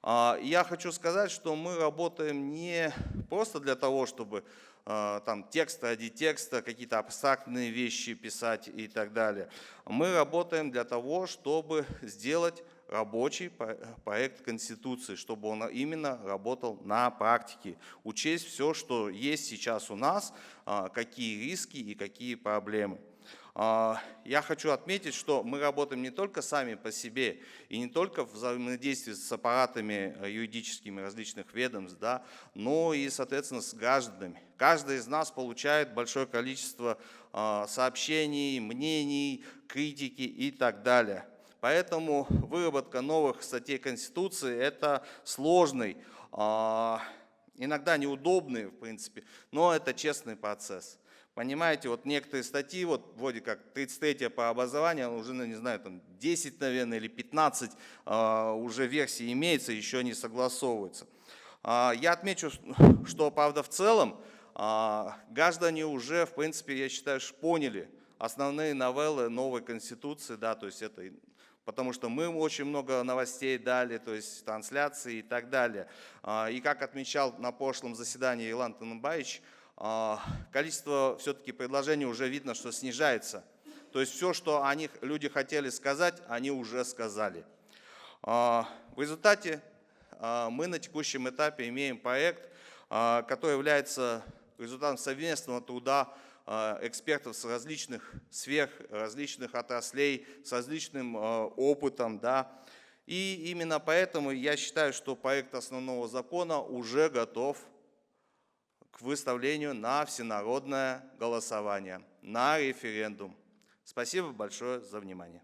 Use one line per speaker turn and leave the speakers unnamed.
Я хочу сказать, что мы работаем не просто для того, чтобы там текст ради текста, какие-то абстрактные вещи писать и так далее. Мы работаем для того, чтобы сделать рабочий проект Конституции, чтобы он именно работал на практике, учесть все, что есть сейчас у нас, какие риски и какие проблемы. Я хочу отметить, что мы работаем не только сами по себе и не только в взаимодействии с аппаратами юридическими различных ведомств, да, но и, соответственно, с гражданами. Каждый из нас получает большое количество сообщений, мнений, критики и так далее. Поэтому выработка новых статей Конституции – это сложный, иногда неудобный, в принципе, но это честный процесс. Понимаете, вот некоторые статьи, вот вроде как 33 по образованию, уже, не знаю, там 10, наверное, или 15 уже версий имеется, еще не согласовываются. Я отмечу, что, правда, в целом граждане уже, в принципе, я считаю, поняли основные новеллы новой Конституции, да, то есть это, потому что мы очень много новостей дали, то есть трансляции и так далее. И как отмечал на прошлом заседании Илан Танымбаевич, количество все-таки предложений уже видно, что снижается. То есть все, что люди хотели сказать, они уже сказали. В результате мы на текущем этапе имеем проект, который является результатом совместного труда экспертов с различных сфер, различных отраслей, с различным опытом. Да. И именно поэтому я считаю, что проект основного закона уже готов к выставлению на всенародное голосование, на референдум. Спасибо большое за внимание.